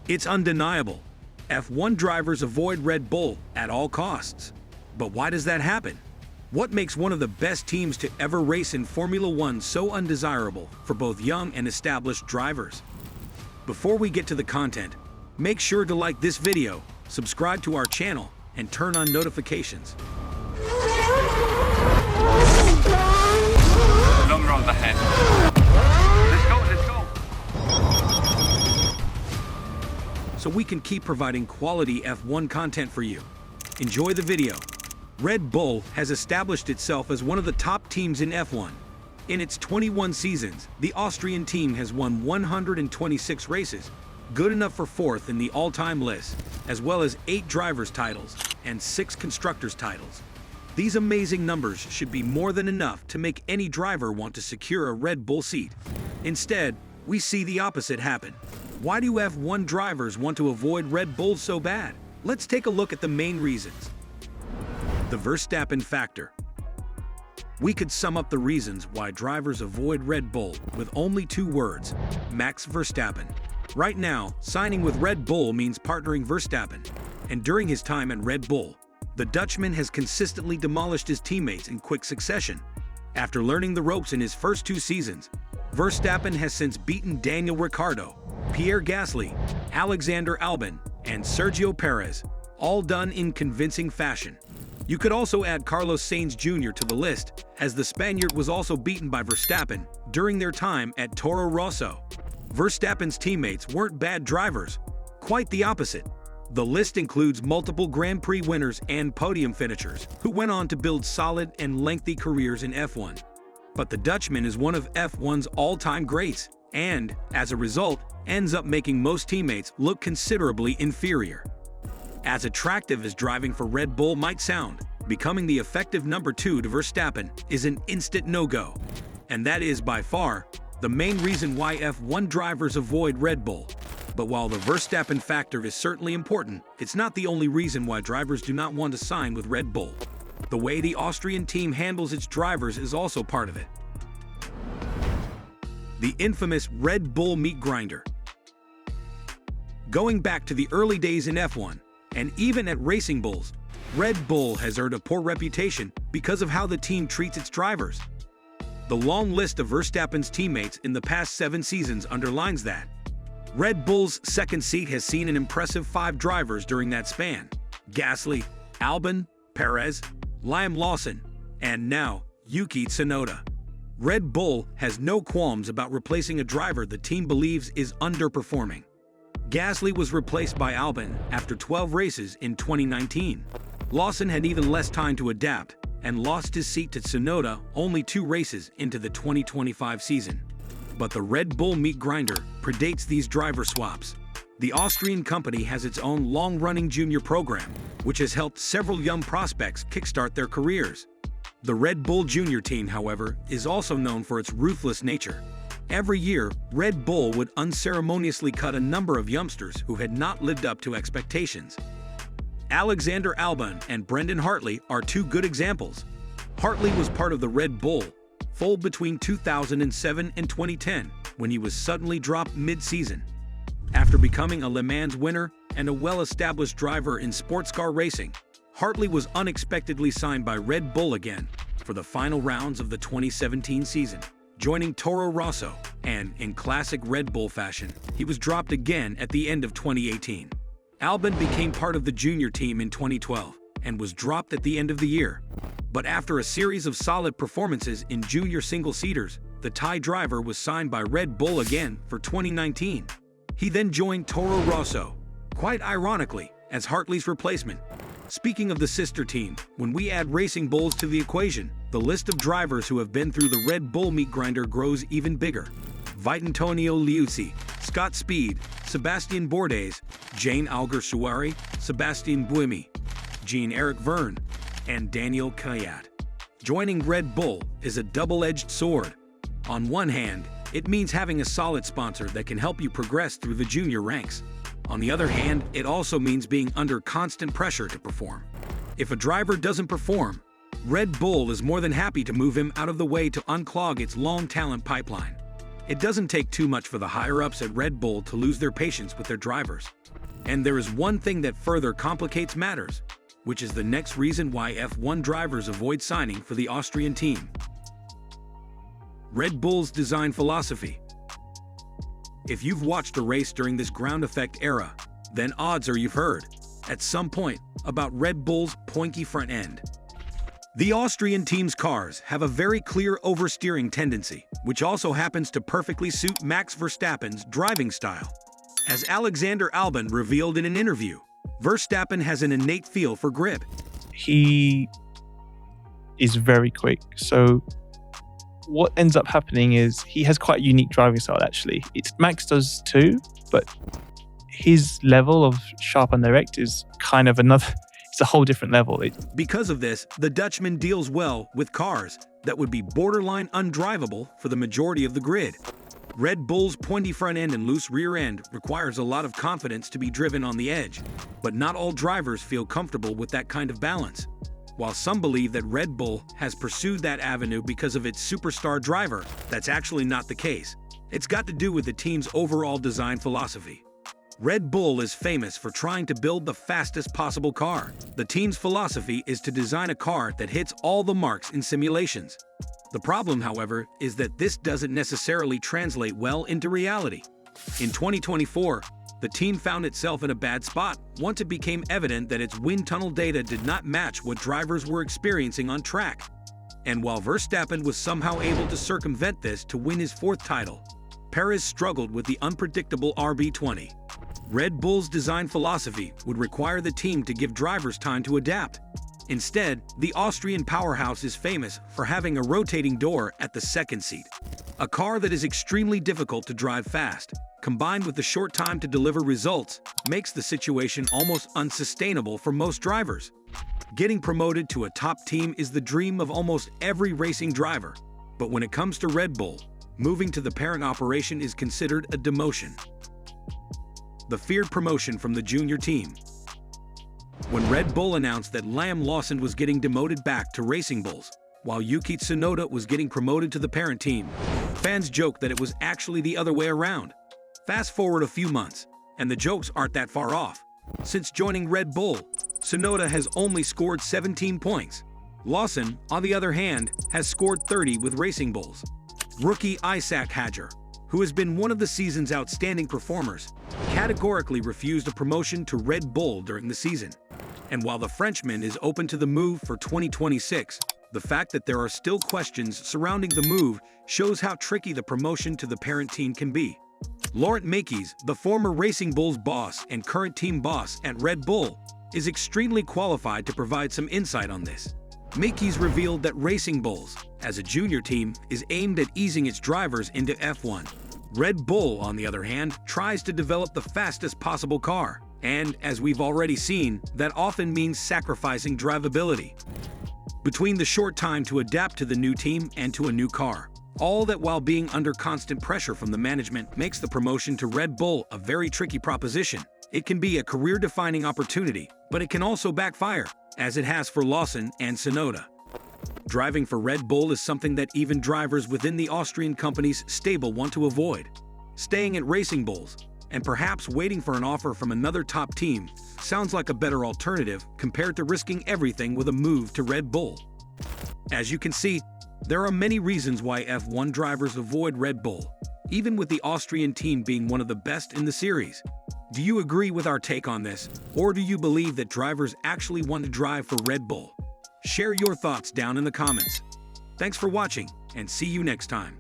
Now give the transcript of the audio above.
It's undeniable. F1 drivers avoid Red Bull at all costs. But why does that happen? What makes one of the best teams to ever race in Formula One so undesirable for both young and established drivers? Before we get to the content, make sure to like this video, subscribe to our channel, and turn on notifications. Longer on the head. Let's go. So we can keep providing quality F1 content for you. Enjoy the video. Red Bull has established itself as one of the top teams in F1. In its 21 seasons, the Austrian team has won 126 races, good enough for fourth in the all-time list, as well as 8 drivers' titles and 6 constructors' titles. These amazing numbers should be more than enough to make any driver want to secure a Red Bull seat. Instead, we see the opposite happen. Why do F1 drivers want to avoid Red Bull so bad? Let's take a look at the main reasons. The Verstappen factor. We could sum up the reasons why drivers avoid Red Bull with only 2 words: Max Verstappen. Right now, signing with Red Bull means partnering Verstappen. And during his time at Red Bull, the Dutchman has consistently demolished his teammates in quick succession. After learning the ropes in his first 2 seasons, Verstappen has since beaten Daniel Ricciardo, Pierre Gasly, Alexander Albon, and Sergio Perez, all done in convincing fashion. You could also add Carlos Sainz Jr. to the list, as the Spaniard was also beaten by Verstappen during their time at Toro Rosso. Verstappen's teammates weren't bad drivers, quite the opposite. The list includes multiple Grand Prix winners and podium finishers who went on to build solid and lengthy careers in F1. But the Dutchman is one of F1's all-time greats, and, as a result, ends up making most teammates look considerably inferior. As attractive as driving for Red Bull might sound, becoming the effective number 2 to Verstappen is an instant no-go. And that is, by far, the main reason why F1 drivers avoid Red Bull. But while the Verstappen factor is certainly important, it's not the only reason why drivers do not want to sign with Red Bull. The way the Austrian team handles its drivers is also part of it. The infamous Red Bull meat grinder. Going back to the early days in F1, and even at Racing Bulls, Red Bull has earned a poor reputation because of how the team treats its drivers. The long list of Verstappen's teammates in the past 7 seasons underlines that. Red Bull's second seat has seen an impressive 5 drivers during that span: Gasly, Albon, Perez, Liam Lawson, and now Yuki Tsunoda. Red Bull has no qualms about replacing a driver the team believes is underperforming. Gasly was replaced by Albon after 12 races in 2019. Lawson had even less time to adapt and lost his seat to Tsunoda only 2 races into the 2025 season. But the Red Bull meat grinder predates these driver swaps. The Austrian company has its own long-running junior program, which has helped several young prospects kickstart their careers. The Red Bull Junior team, however, is also known for its ruthless nature. Every year, Red Bull would unceremoniously cut a number of youngsters who had not lived up to expectations. Alexander Albon and Brendan Hartley are 2 good examples. Hartley was part of the Red Bull fold between 2007 and 2010, when he was suddenly dropped mid-season. After becoming a Le Mans winner and a well-established driver in sports car racing, Hartley was unexpectedly signed by Red Bull again for the final rounds of the 2017 season, joining Toro Rosso, and, in classic Red Bull fashion, he was dropped again at the end of 2018. Albon became part of the junior team in 2012 and was dropped at the end of the year. But after a series of solid performances in junior single-seaters, the Thai driver was signed by Red Bull again for 2019. He then joined Toro Rosso, quite ironically, as Hartley's replacement. Speaking of the sister team, when we add Racing Bulls to the equation, the list of drivers who have been through the Red Bull meat grinder grows even bigger. Vitantonio Liuzzi, Scott Speed, Sebastian Bourdais, Jane Alguersuari, Sebastian Buemi, Jean-Eric Verne, and Daniel Kvyat. Joining Red Bull is a double-edged sword. On one hand, it means having a solid sponsor that can help you progress through the junior ranks. On the other hand, it also means being under constant pressure to perform. If a driver doesn't perform, Red Bull is more than happy to move him out of the way to unclog its long talent pipeline. It doesn't take too much for the higher-ups at Red Bull to lose their patience with their drivers. And there is one thing that further complicates matters, which is the next reason why F1 drivers avoid signing for the Austrian team. Red Bull's design philosophy. If you've watched a race during this ground effect era, then odds are you've heard, at some point, about Red Bull's pointy front end. The Austrian team's cars have a very clear oversteering tendency, which also happens to perfectly suit Max Verstappen's driving style. As Alexander Albon revealed in an interview, Verstappen has an innate feel for grip. He is very quick, so what ends up happening is he has quite a unique driving style, actually. Max does too, but his level of sharp and direct is kind of it's a whole different level. Because of this, the Dutchman deals well with cars that would be borderline undrivable for the majority of the grid. Red Bull's pointy front end and loose rear end requires a lot of confidence to be driven on the edge, but not all drivers feel comfortable with that kind of balance. While some believe that Red Bull has pursued that avenue because of its superstar driver, that's actually not the case. It's got to do with the team's overall design philosophy. Red Bull is famous for trying to build the fastest possible car. The team's philosophy is to design a car that hits all the marks in simulations. The problem, however, is that this doesn't necessarily translate well into reality. In 2024, the team found itself in a bad spot once it became evident that its wind tunnel data did not match what drivers were experiencing on track. And while Verstappen was somehow able to circumvent this to win his 4th title, Perez struggled with the unpredictable RB20. Red Bull's design philosophy would require the team to give drivers time to adapt. Instead, the Austrian powerhouse is famous for having a rotating door at the second seat. A car that is extremely difficult to drive fast, combined with the short time to deliver results, makes the situation almost unsustainable for most drivers. Getting promoted to a top team is the dream of almost every racing driver, but when it comes to Red Bull, moving to the parent operation is considered a demotion. The feared promotion from the junior team. When Red Bull announced that Liam Lawson was getting demoted back to Racing Bulls, while Yuki Tsunoda was getting promoted to the parent team, fans joked that it was actually the other way around. Fast forward a few months, and the jokes aren't that far off. Since joining Red Bull, Tsunoda has only scored 17 points. Lawson, on the other hand, has scored 30 with Racing Bulls. Rookie Isaac Hadjar, who has been one of the season's outstanding performers, categorically refused a promotion to Red Bull during the season. And while the Frenchman is open to the move for 2026, the fact that there are still questions surrounding the move shows how tricky the promotion to the parent team can be. Laurent Mekies, the former Racing Bulls boss and current team boss at Red Bull, is extremely qualified to provide some insight on this. Mekies revealed that Racing Bulls, as a junior team, is aimed at easing its drivers into F1. Red Bull, on the other hand, tries to develop the fastest possible car, and, as we've already seen, that often means sacrificing drivability. Between the short time to adapt to the new team and to a new car, all that while being under constant pressure from the management makes the promotion to Red Bull a very tricky proposition. It can be a career-defining opportunity, but it can also backfire, as it has for Lawson and Tsunoda. Driving for Red Bull is something that even drivers within the Austrian company's stable want to avoid. Staying at Racing Bulls, and perhaps waiting for an offer from another top team, sounds like a better alternative compared to risking everything with a move to Red Bull. As you can see, there are many reasons why F1 drivers avoid Red Bull, even with the Austrian team being one of the best in the series. Do you agree with our take on this, or do you believe that drivers actually want to drive for Red Bull? Share your thoughts down in the comments. Thanks for watching, and see you next time.